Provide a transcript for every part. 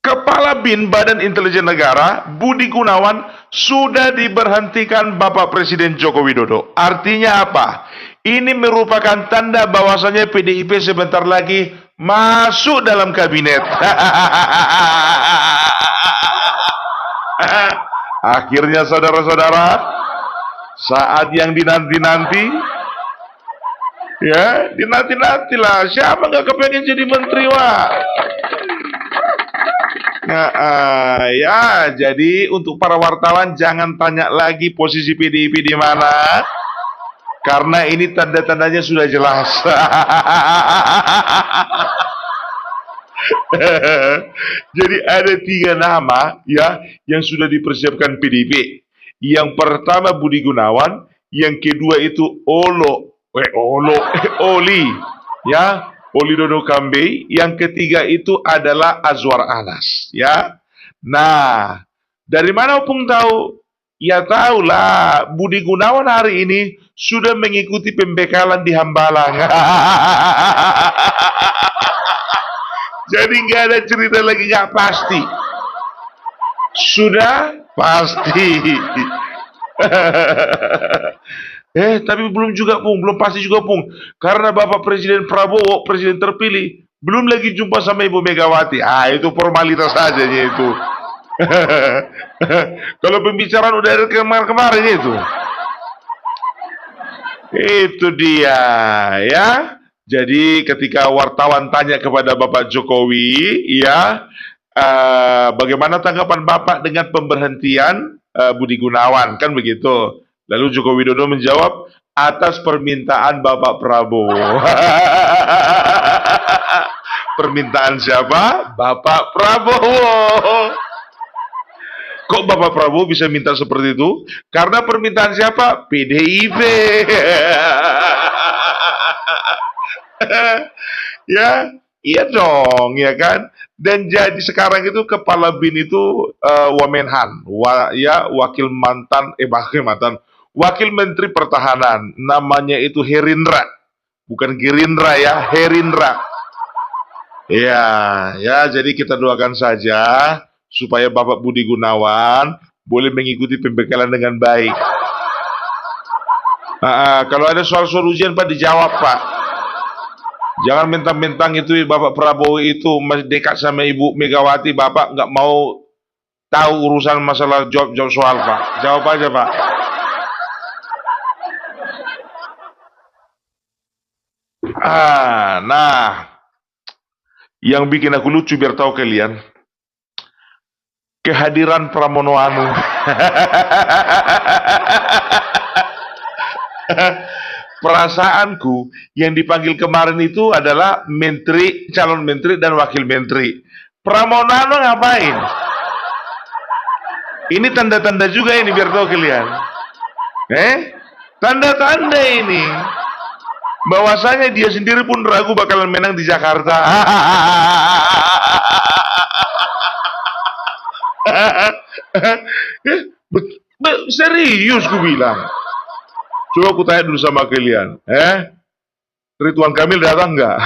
Kepala BIN Badan Intelijen Negara Budi Gunawan sudah diberhentikan Bapak Presiden Joko Widodo. Artinya apa? Ini merupakan tanda bahwasanya PDIP sebentar lagi masuk dalam kabinet. Akhirnya saudara-saudara, saat yang dinanti-nanti, ya dinanti-nantilah. Siapa nggak kepengen jadi menteri, wah? Ya, jadi untuk para wartawan jangan tanya lagi posisi PDIP di mana, karena ini tanda-tandanya sudah jelas. Jadi ada 3 nama ya yang sudah dipersiapkan PDIP. Yang pertama Budi Gunawan, yang kedua itu Oli, ya. Oli Dodo Kambe, yang ketiga itu adalah Azwar Anas, ya. Nah, dari mana Opung tahu? Ya tahulah, Budi Gunawan hari ini sudah mengikuti pembekalan di Hambalang. Jadi nggak ada cerita lagi nggak pasti. Sudah pasti. Tapi belum juga, Pung. Belum pasti juga, Pung. Karena Bapak Presiden Prabowo, presiden terpilih, belum lagi jumpa sama Ibu Megawati. Itu formalitas saja itu. Kalau pembicaraan udah ada kemarin itu. Itu dia, ya. Jadi ketika wartawan tanya kepada Bapak Jokowi, ya, bagaimana tanggapan Bapak dengan pemberhentian Budi Gunawan, kan begitu. Lalu Joko Widodo menjawab, atas permintaan Bapak Prabowo. Permintaan siapa? Bapak Prabowo. Kok Bapak Prabowo bisa minta seperti itu? Karena permintaan siapa? PDIP. Ya, iya dong, ya kan? Dan jadi sekarang itu kepala BIN itu Wamenhan, Wakil Menteri Pertahanan, namanya itu Herindra, bukan Gerindra ya, Herindra. Ya, jadi kita doakan saja supaya Bapak Budi Gunawan boleh mengikuti pembekalan dengan baik. Kalau ada soal-soal ujian Pak, dijawab Pak. Jangan mentang-mentang itu Bapak Prabowo itu masih dekat sama Ibu Megawati, Bapak nggak mau tahu urusan masalah jawab soal Pak. Jawab aja Pak. Nah, yang bikin aku lucu biar tahu kalian, kehadiran Pramono Anung. Perasaanku yang dipanggil kemarin itu adalah menteri, calon menteri dan wakil menteri. Pramono Anung ngapain? Ini tanda-tanda juga ini biar tahu kalian. Tanda-tanda ini bahwasanya dia sendiri pun ragu bakalan menang di Jakarta. Serius ku bilang. Coba aku tanya dulu sama kalian, Ridwan Kamil datang nggak?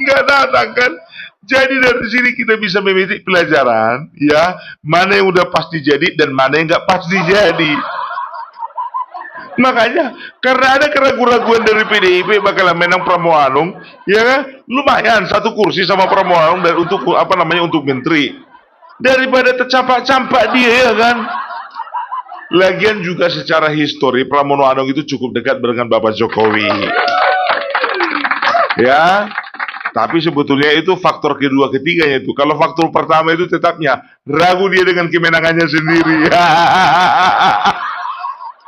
Nggak datang kan? Jadi dari sini kita bisa memetik pelajaran, ya, mana yang udah pasti jadi dan mana yang nggak pasti jadi. Makanya karena ada keraguan-keraguan dari PDIP bakalan menang Pramono Anung, ya kan? Lumayan 1 kursi sama Pramono Anung dan untuk menteri. Daripada tercampak-campak dia, ya kan? Lagian juga secara histori Pramono Anung itu cukup dekat dengan Bapak Jokowi. Ya. Tapi sebetulnya itu faktor kedua ketiganya itu. Kalau faktor pertama itu tetapnya ragu dia dengan kemenangannya sendiri.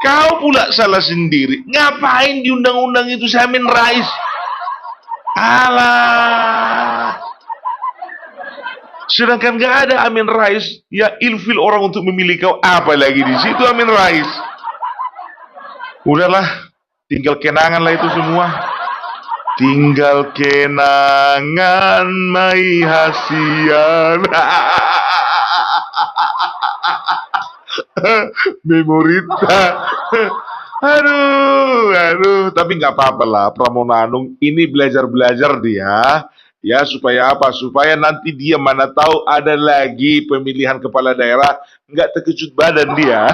Kau pula salah sendiri. Ngapain di undang-undang itu Amin Rais? Alah. Sedangkan gak ada Amin Rais, ya ilfil orang untuk memilih kau, apalagi di situ Amin Rais. Udahlah, tinggal kenangan lah itu semua. Tinggal kenangan mai hasian. Memorita. Aduh. Aduh, tapi nggak apa-apa lah, Pramono Anung ini belajar-belajar dia, ya supaya apa? Supaya nanti dia mana tahu ada lagi pemilihan kepala daerah, nggak terkejut badan dia.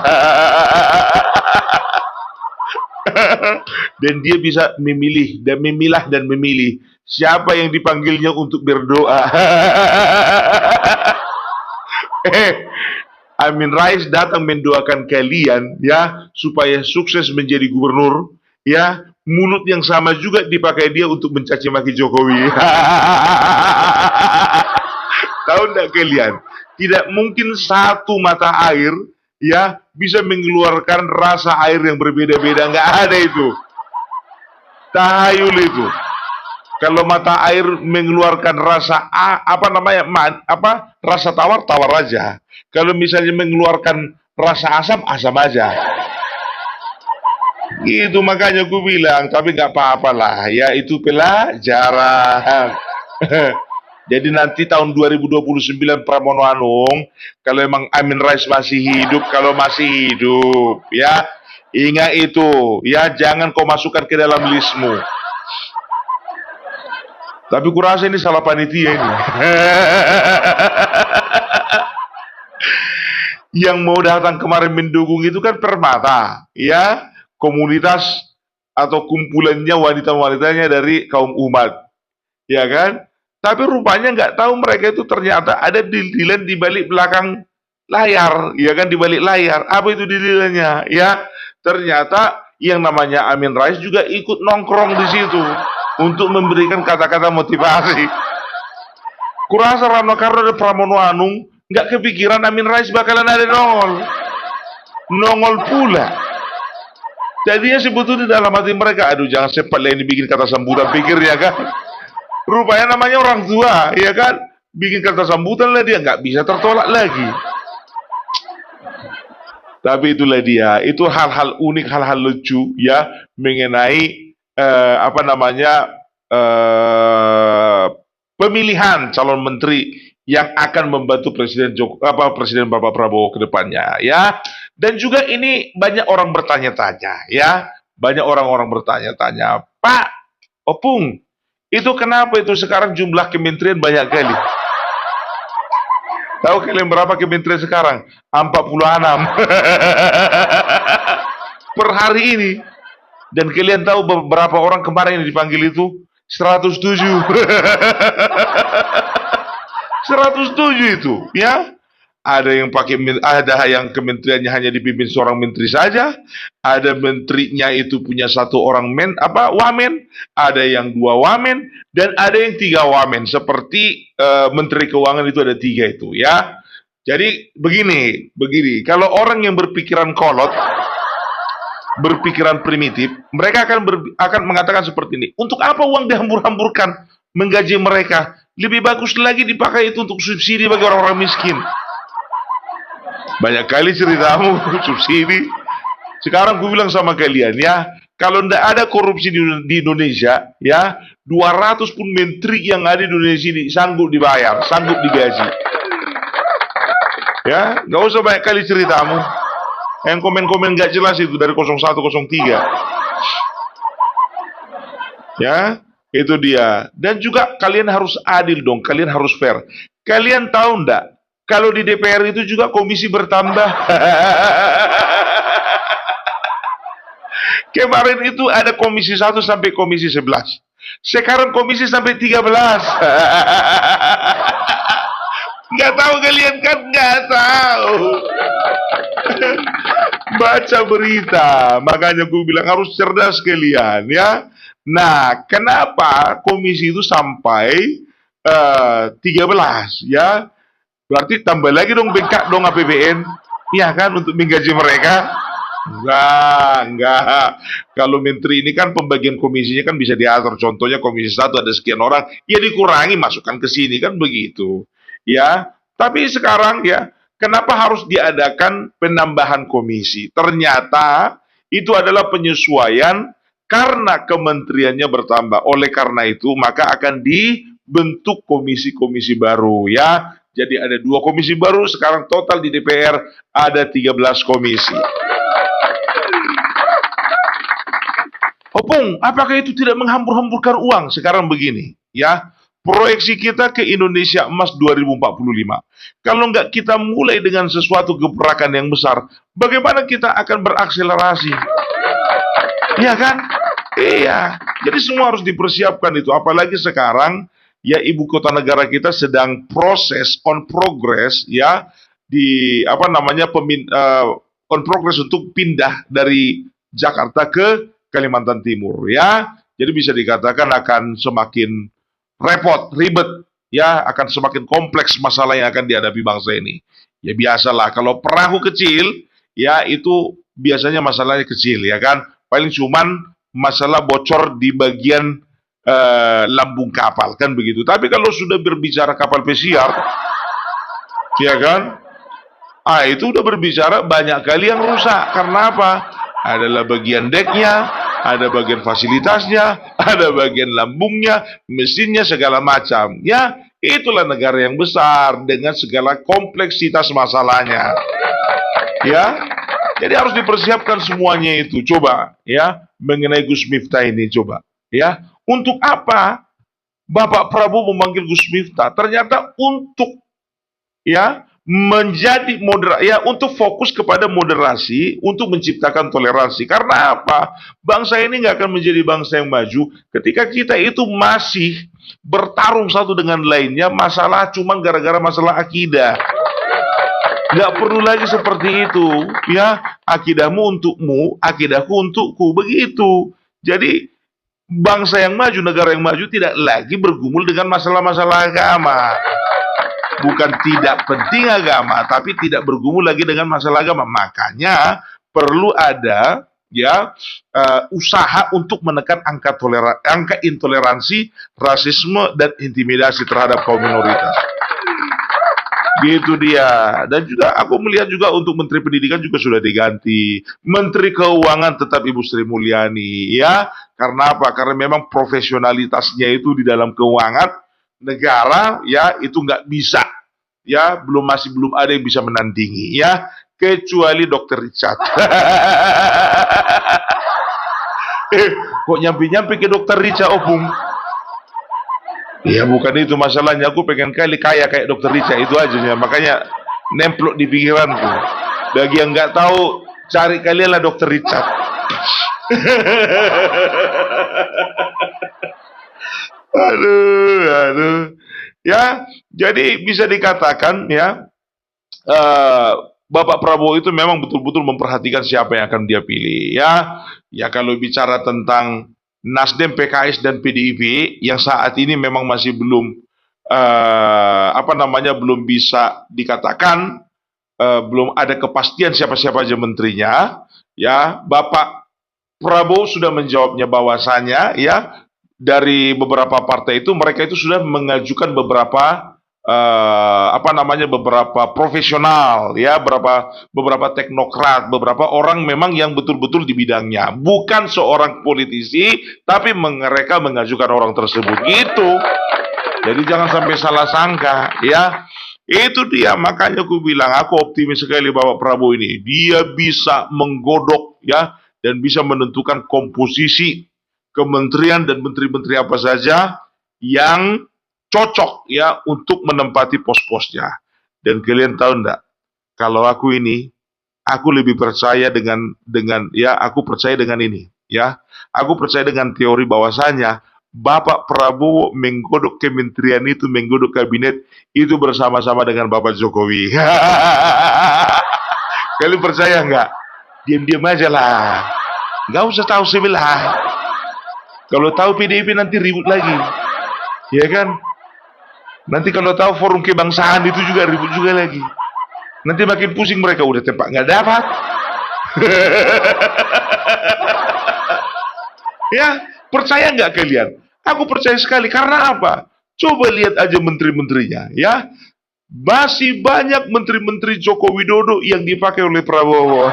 Dan dia bisa memilih dan memilah dan memilih siapa yang dipanggilnya untuk berdoa. Amin Rais datang mendoakan kalian ya supaya sukses menjadi gubernur ya. Mulut yang sama juga dipakai dia untuk mencaci maki Jokowi. Tahu enggak kalian? Tidak mungkin satu mata air ya bisa mengeluarkan rasa air yang berbeda-beda, nggak ada itu. Tahayul itu. Kalau mata air mengeluarkan rasa rasa tawar, tawar aja. Kalau misalnya mengeluarkan rasa asam, asam aja. Itu makanya aku bilang, tapi nggak apa-apa lah, ya itu pelajaran. Jadi nanti tahun 2029 Pramono Anung, kalau emang Amin Rais masih hidup, kalau masih hidup, ya ingat itu, ya jangan kau masukkan ke dalam listmu. Tapi kurasa ini salah panitia ini. Yang mau datang kemarin mendukung itu kan Permata, ya komunitas atau kumpulannya wanita-wanitanya dari kaum umat, ya kan? Tapi rupanya nggak tahu mereka itu ternyata ada deal-dealan di balik belakang layar, ya kan, di balik layar. Apa itu deal-dealannya? Ya, ternyata yang namanya Amin Rais juga ikut nongkrong di situ untuk memberikan kata-kata motivasi. Kurasa Rano Karno dan Pramono Anung nggak kepikiran Amin Rais bakalan ada nongol pula. Jadinya sebetulnya dalam hati mereka, aduh jangan sempat lah ini bikin kata sambutan, pikirnya kan. Rupanya namanya orang tua, ya kan, bikin kata sambutan lah dia nggak bisa tertolak lagi. Tapi itulah dia, itu hal-hal unik, hal-hal lucu ya mengenai pemilihan calon menteri yang akan membantu Presiden Bapak Prabowo ke depannya ya. Dan juga ini banyak orang bertanya-tanya ya, banyak orang-orang bertanya-tanya, Pak Opung, itu kenapa itu sekarang jumlah kementerian banyak kali? Tahu kalian berapa kementerian sekarang? 46 per hari ini. Dan kalian tahu berapa orang kemarin yang dipanggil itu? 107. 107 itu, ya. Ada yang kementeriannya hanya dipimpin seorang menteri saja, ada menterinya itu punya satu orang wamen, ada yang 2 wamen, dan ada yang 3 wamen. Seperti menteri keuangan itu ada 3 itu, ya. Jadi begini, kalau orang yang berpikiran kolot, berpikiran primitif, mereka akan mengatakan seperti ini. Untuk apa uang dihambur-hamburkan menggaji mereka? Lebih bagus lagi dipakai itu untuk subsidi bagi orang-orang miskin. Banyak kali ceritamu subsidi. Sekarang gue bilang sama kalian ya, kalau tidak ada korupsi di Indonesia, ya 200 pun menteri yang ada di Indonesia ini sanggup dibayar, sanggup digaji. Ya, nggak usah banyak kali ceritamu. Yang komen-komen nggak jelas itu dari 0103. Ya, itu dia. Dan juga kalian harus adil dong, kalian harus fair. Kalian tahu ndak? Kalau di DPR itu juga komisi bertambah. Kemarin itu ada komisi 1 sampai komisi 11. Sekarang komisi sampai 13. Nggak tahu kalian kan? Nggak tahu. Baca berita. Makanya gue bilang harus cerdas kalian ya. Nah, kenapa komisi itu sampai 13 ya? Berarti tambah lagi dong bengkak dong APBN, iya kan, untuk menggaji mereka? Enggak. Kalau menteri ini kan pembagian komisinya kan bisa diatur. Contohnya komisi 1 ada sekian orang, ya dikurangi masukkan ke sini kan begitu. Ya, tapi sekarang ya, kenapa harus diadakan penambahan komisi? Ternyata itu adalah penyesuaian karena kementeriannya bertambah. Oleh karena itu, maka akan dibentuk komisi-komisi baru ya. Jadi ada 2 komisi baru, sekarang total di DPR ada 13 komisi. Opung, apakah itu tidak menghambur-hamburkan uang? Sekarang begini, ya. Proyeksi kita ke Indonesia Emas 2045. Kalau nggak kita mulai dengan sesuatu gebrakan yang besar, bagaimana kita akan berakselerasi? Iya kan? Iya. Jadi semua harus dipersiapkan itu. Apalagi sekarang, ya ibu kota negara kita sedang proses on progress, ya di apa namanya on progress untuk pindah dari Jakarta ke Kalimantan Timur, ya. Jadi bisa dikatakan akan semakin repot, ribet, ya akan semakin kompleks masalah yang akan dihadapi bangsa ini. Ya biasalah, kalau perahu kecil, ya itu biasanya masalahnya kecil, ya kan. Paling cuman masalah bocor di bagian lambung kapal, kan begitu. Tapi kalau sudah berbicara kapal pesiar, ya kan, itu udah berbicara banyak kali yang rusak. Karena apa? Adalah bagian deknya, ada bagian fasilitasnya, ada bagian lambungnya, mesinnya, segala macam. Ya, itulah negara yang besar dengan segala kompleksitas masalahnya. Ya, jadi harus dipersiapkan semuanya itu. Coba, ya, mengenai Gus Miftah ini, coba. Ya, untuk apa Bapak Prabowo memanggil Gus Miftah? Ternyata untuk, ya, menjadi ya untuk fokus kepada moderasi, untuk menciptakan toleransi. Karena apa? Bangsa ini nggak akan menjadi bangsa yang maju ketika kita itu masih bertarung satu dengan lainnya masalah cuma gara-gara masalah akidah. Nggak perlu lagi seperti itu, ya. Akidahmu untukmu, akidahku untukku, begitu. Jadi bangsa yang maju, negara yang maju tidak lagi bergumul dengan masalah-masalah agama. Bukan tidak penting agama, tapi tidak bergumul lagi dengan masalah agama. Makanya perlu ada, ya, usaha untuk menekan angka intoleransi, rasisme, dan intimidasi terhadap kaum minoritas. Gitu dia. Dan juga aku melihat juga untuk Menteri Pendidikan juga sudah diganti. Menteri Keuangan tetap Ibu Sri Mulyani, ya. Karena apa? Karena memang profesionalitasnya itu di dalam keuangan negara, ya, itu nggak bisa, ya, masih belum ada yang bisa menandingi, ya, kecuali Dr. Richard. Kok nyampe-nyampe ke Dr. Richard, Opung? Ya bukan itu masalahnya, aku pengen kali kaya kayak Dr. Richard, itu aja ya. Makanya nemplok di pikiranku. Bagi yang nggak tahu, cari kalianlah Dr. Richard. Aduh. Ya, jadi bisa dikatakan, ya, Bapak Prabowo itu memang betul-betul memperhatikan siapa yang akan dia pilih, ya. Ya kalau bicara tentang Nasdem, PKS, dan PDIP yang saat ini memang masih belum belum bisa dikatakan, belum ada kepastian siapa-siapa aja menterinya, ya. Bapak Prabowo sudah menjawabnya bahwasanya, ya, dari beberapa partai itu mereka itu sudah mengajukan beberapa beberapa profesional, ya, beberapa teknokrat, beberapa orang memang yang betul-betul di bidangnya, bukan seorang politisi, tapi mereka mengajukan orang tersebut, gitu. Jadi jangan sampai salah sangka, ya. Itu dia, makanya aku bilang aku optimis sekali bahwa Prabowo ini dia bisa menggodok, ya, dan bisa menentukan komposisi kementerian dan menteri-menteri apa saja yang cocok, ya, untuk menempati pos-posnya. Dan kalian tahu enggak, kalau aku lebih percaya dengan ya, aku percaya dengan ini, ya. Aku percaya dengan teori bahwasanya Bapak Prabowo menggodok kementerian itu, menggodok kabinet itu bersama-sama dengan Bapak Jokowi. Kalian percaya enggak? Diam-diam aja lah. Enggak usah tahu sebelah. Kalau tahu PDIP nanti ribut lagi, ya kan? Nanti kalau tahu forum kebangsaan itu juga ribut juga lagi. Nanti makin pusing mereka, udah tempat nggak dapat. Ya, percaya nggak kalian? Aku percaya sekali. Karena apa? Coba lihat aja menteri-menterinya, ya. Masih banyak menteri-menteri Joko Widodo yang dipakai oleh Prabowo.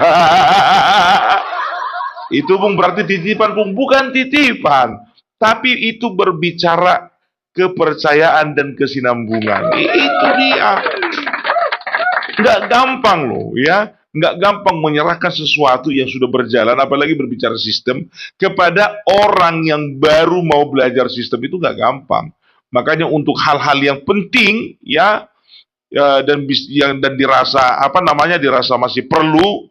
Itu Bung berarti titipan, Bung. Bukan titipan, tapi itu berbicara kepercayaan dan kesinambungan. Itu dia. Nggak gampang loh, ya. nggak gampang menyerahkan sesuatu yang sudah berjalan, apalagi berbicara sistem, kepada orang yang baru mau belajar sistem itu nggak gampang. Makanya untuk hal-hal yang penting, ya, dan dirasa apa namanya dirasa masih perlu,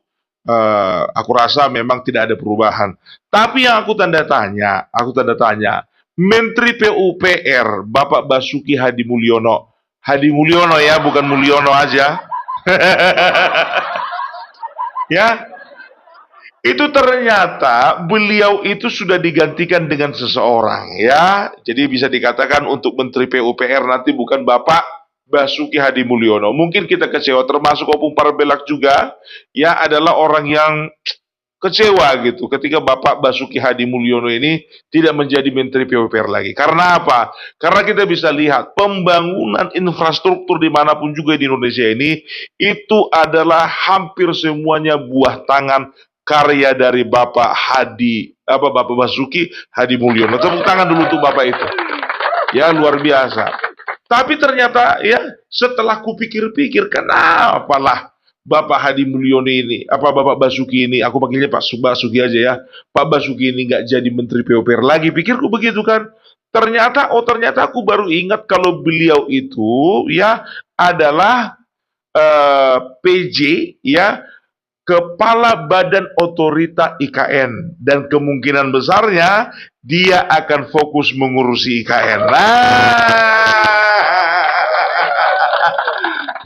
aku rasa memang tidak ada perubahan. Tapi yang aku tanda tanya, Menteri PUPR Bapak Basuki Hadi Mulyono ya, bukan Mulyono aja. Ya, itu ternyata beliau itu sudah digantikan dengan seseorang, ya. Jadi bisa dikatakan untuk Menteri PUPR nanti bukan Bapak Basuki Hadi Mulyono. Mungkin kita kecewa, termasuk Opung Parbelak juga, ya, adalah orang yang kecewa gitu ketika Bapak Basuki Hadi Mulyono ini tidak menjadi Menteri PUPR lagi. Karena apa? Karena kita bisa lihat pembangunan infrastruktur dimanapun juga di Indonesia ini itu adalah hampir semuanya buah tangan karya dari Bapak Basuki Hadi Mulyono. Tepuk tangan dulu untuk Bapak itu. Ya, luar biasa. Tapi ternyata ya setelah kupikir-pikir, kenapa lah Bapak Hadi Mulyono ini, Bapak Basuki ini, aku panggilnya Pak Basuki aja ya, Pak Basuki ini nggak jadi Menteri PUPR lagi, pikirku begitu kan. Ternyata aku baru ingat kalau beliau itu ya adalah PJ ya, Kepala Badan Otorita IKN, dan kemungkinan besarnya dia akan fokus mengurusi IKN. Nah,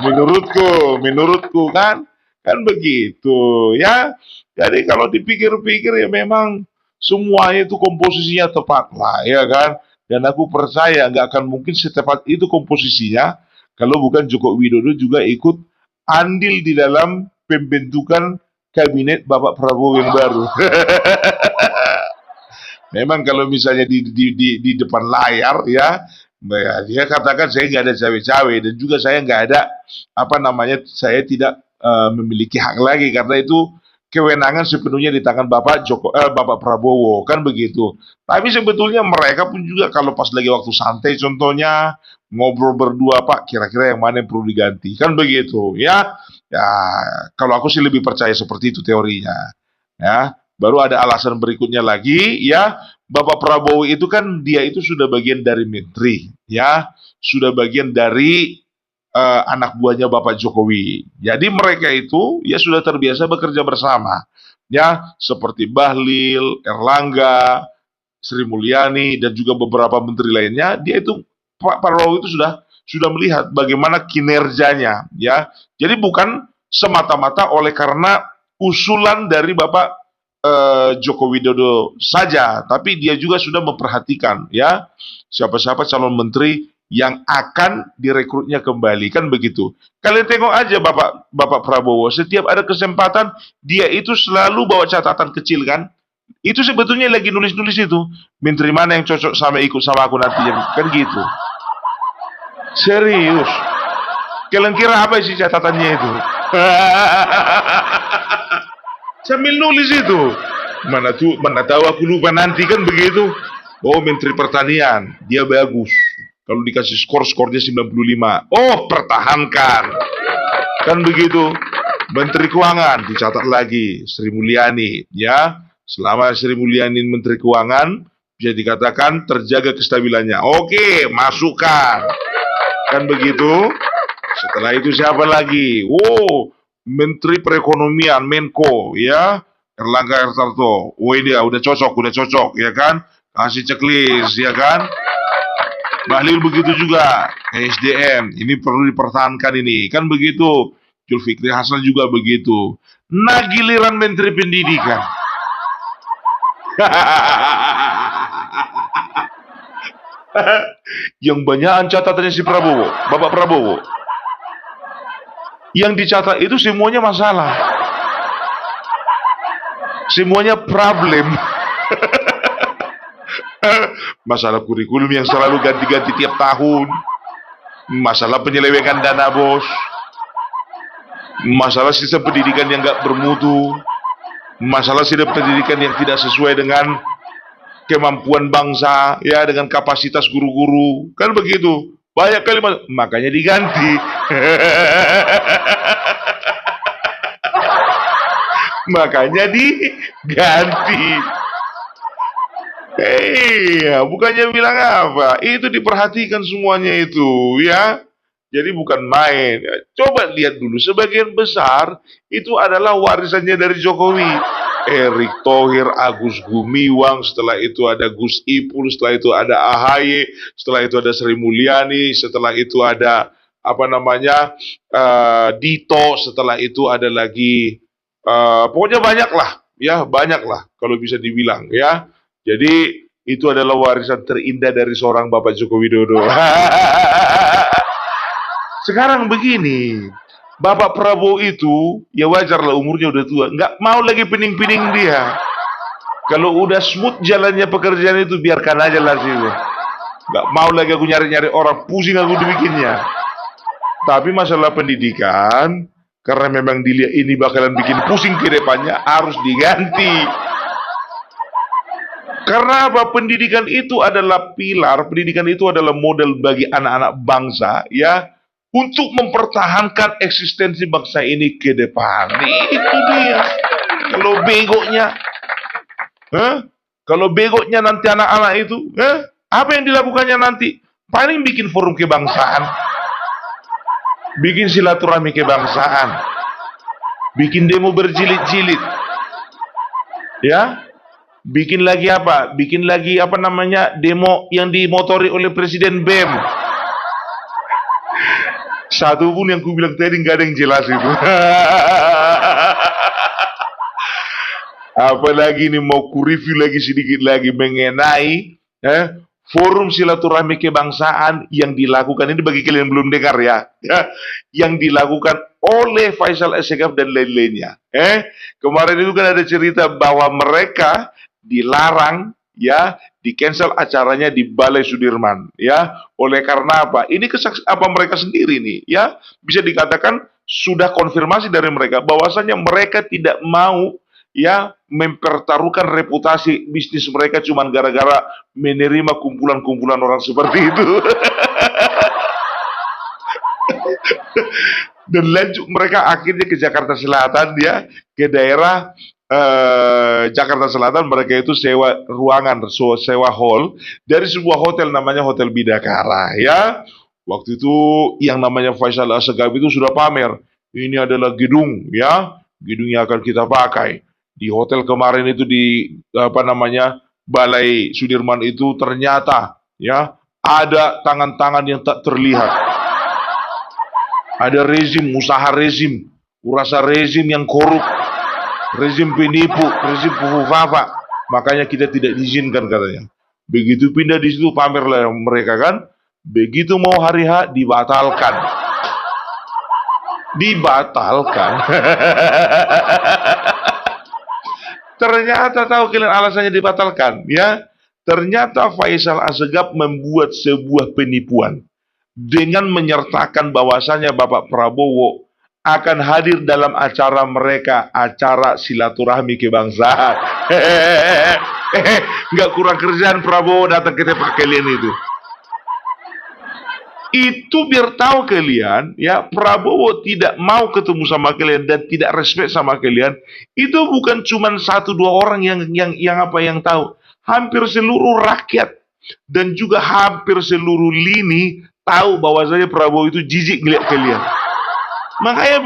menurutku kan begitu ya. Jadi kalau dipikir-pikir ya memang semuanya itu komposisinya tepat lah ya kan. Dan aku percaya nggak akan mungkin setepat itu komposisinya kalau bukan Joko Widodo juga ikut andil di dalam pembentukan kabinet Bapak Prabowo yang baru. Memang kalau misalnya di depan layar ya, dia katakan saya nggak ada cawe-cawe, dan juga saya nggak ada saya tidak memiliki hak lagi karena itu kewenangan sepenuhnya di tangan Bapak Prabowo, kan begitu. Tapi sebetulnya mereka pun juga kalau pas lagi waktu santai contohnya ngobrol berdua, Pak, kira-kira yang mana yang perlu diganti, kan begitu ya. Ya, kalau aku sih lebih percaya seperti itu teorinya. Ya, baru ada alasan berikutnya lagi ya, Bapak Prabowo itu kan dia itu sudah bagian dari menteri, ya, sudah bagian dari anak buahnya Bapak Jokowi. Jadi mereka itu ya sudah terbiasa bekerja bersama, ya, seperti Bahlil, Erlangga, Sri Mulyani, dan juga beberapa menteri lainnya. Dia itu Pak Prabowo itu sudah melihat bagaimana kinerjanya, ya. Jadi bukan semata-mata oleh karena usulan dari Bapak Joko Widodo saja, tapi dia juga sudah memperhatikan ya siapa-siapa calon menteri yang akan direkrutnya kembali, kan begitu. Kalian tengok aja Bapak Prabowo, setiap ada kesempatan dia itu selalu bawa catatan kecil kan. Itu sebetulnya lagi nulis-nulis itu, menteri mana yang cocok sama ikut sama aku nanti, kan gitu. Serius. Kalian kira apa sih catatannya itu? Sambil nulis itu. Mana tahu aku lupa nanti, kan begitu. Oh, Menteri Pertanian, dia bagus. Kalau dikasih skornya 95. Oh, pertahankan. Kan begitu. Menteri Keuangan dicatat lagi Sri Mulyani, ya. Selama Sri Mulyani Menteri Keuangan bisa dikatakan terjaga kestabilannya. Oke, masukkan. Kan begitu. Setelah itu siapa lagi? Oh, Menteri Perekonomian, Menko, ya, Erlangga Hartarto. Oh, ini udah cocok, ya kan? Kasih checklist, ya kan? Bahlil begitu juga, SDM, ini perlu dipertahankan ini, kan begitu. Zulkifli Hasan juga begitu. Nah, giliran Menteri Pendidikan. Yang banyak catatannya si Prabowo, Bapak Prabowo. Yang dicatat itu semuanya masalah. Semuanya problem. Masalah kurikulum yang selalu ganti-ganti tiap tahun. Masalah penyelewengan dana bos. Masalah sistem pendidikan yang nggak bermutu. Masalah sistem pendidikan yang tidak sesuai dengan kemampuan bangsa, ya, dengan kapasitas guru-guru, kan begitu. Banyak kali makanya diganti. Makanya diganti. Bukannya bilang apa? Itu diperhatikan semuanya itu, ya. Jadi bukan main. Coba lihat dulu, sebagian besar itu adalah warisannya dari Jokowi. Erick Thohir, Agus Gumiwang, setelah itu ada Gus Ipul, setelah itu ada AHY, setelah itu ada Sri Mulyani, setelah itu ada apa namanya Dito, setelah itu ada lagi pokoknya banyak lah, ya banyak lah kalau bisa dibilang, ya. Jadi itu adalah warisan terindah dari seorang Bapak Joko Widodo. Sekarang begini, Bapak Prabowo itu, ya wajarlah umurnya udah tua, nggak mau lagi pening-pening dia. Kalau udah smooth jalannya pekerjaan itu, biarkan aja lah sih. Nggak mau lagi aku nyari-nyari orang, pusing aku dibikinnya. Tapi masalah pendidikan, karena memang dilihat ini bakalan bikin pusing ke depannya, harus diganti. Karena apa? Pendidikan itu adalah pilar, pendidikan itu adalah model bagi anak-anak bangsa, ya, untuk mempertahankan eksistensi bangsa ini ke depan. Itu dia. Kalau begonya, kalau begonya nanti anak-anak itu, apa yang dilakukannya nanti? Paling bikin forum kebangsaan, bikin silaturahmi kebangsaan, bikin demo berjilid-jilid, ya. Bikin lagi apa? Bikin lagi apa namanya? Demo yang dimotori oleh Presiden BEM. Satu pun yang ku bilang tadi nggak ada yang jelas itu. Apalagi ini mau ku review lagi sedikit lagi mengenai forum silaturahmi kebangsaan yang dilakukan ini, bagi kalian yang belum dengar ya, yang dilakukan oleh Faisal Assegaf dan lain-lainnya. Kemarin itu kan ada cerita bahwa mereka dilarang, ya, di cancel acaranya di Balai Sudirman, ya. Oleh karena apa? Ini apa mereka sendiri nih, ya, bisa dikatakan sudah konfirmasi dari mereka bahwasanya mereka tidak mau, ya, mempertaruhkan reputasi bisnis mereka cuman gara-gara menerima kumpulan-kumpulan orang seperti itu. Dan lanjut mereka akhirnya ke Jakarta Selatan, ya, ke daerah Jakarta Selatan. Mereka itu sewa ruangan, sewa hall dari sebuah hotel namanya Hotel Bidakara, ya. Waktu itu yang namanya Faisal Assegaf itu sudah pamer, ini adalah gedung, ya, gedung yang akan kita pakai. Di hotel kemarin itu di apa namanya Balai Sudirman itu ternyata, ya, ada tangan-tangan yang tak terlihat. Ada rezim, usaha rezim, urasa rezim yang korup, rezim penipu, rezim pufu-fafa. Makanya kita tidak diizinkan katanya. Begitu pindah di situ pamerlah mereka kan. Begitu mau hari H dibatalkan. Dibatalkan. Ternyata tahu kalian alasannya dibatalkan, ya? Ternyata Faisal Assegaf membuat sebuah penipuan dengan menyertakan bahwasannya Bapak Prabowo akan hadir dalam acara mereka, acara silaturahmi kebangsaan. Nggak kurang kerjaan Prabowo datang ke tempat kalian itu. Itu biar tahu kalian, ya, Prabowo tidak mau ketemu sama kalian dan tidak respect sama kalian. Itu bukan cuma 1-2 orang yang tahu. Hampir seluruh rakyat dan juga hampir seluruh lini tahu bahwasanya Prabowo itu jijik ngeliat kalian. Makanya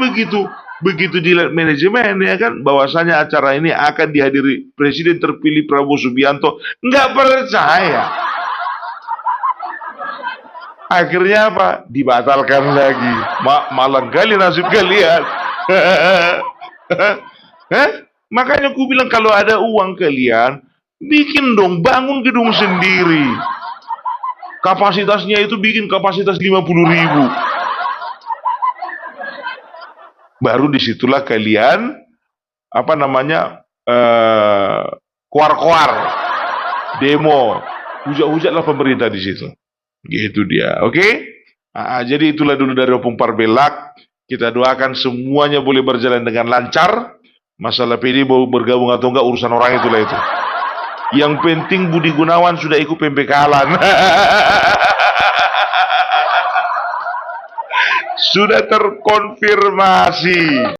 begitu dilihat manajemen, ya kan, bahwasanya acara ini akan dihadiri Presiden terpilih Prabowo Subianto, nggak percaya. Akhirnya apa? Dibatalkan lagi. Malang kali nasib kalian. Makanya aku bilang kalau ada uang kalian, bikin dong, bangun gedung sendiri. Kapasitasnya itu bikin kapasitas 50.000. Baru disitulah kalian apa namanya kuar-kuar, demo, hujat-hujatlah pemerintah di situ. Gitu dia, oke? Jadi itulah dulu dari Opung Parbelak. Kita doakan semuanya boleh berjalan dengan lancar. Masalah PD mau bergabung atau enggak urusan orang itulah itu. Yang penting Budi Gunawan sudah ikut pembekalan. Sudah terkonfirmasi.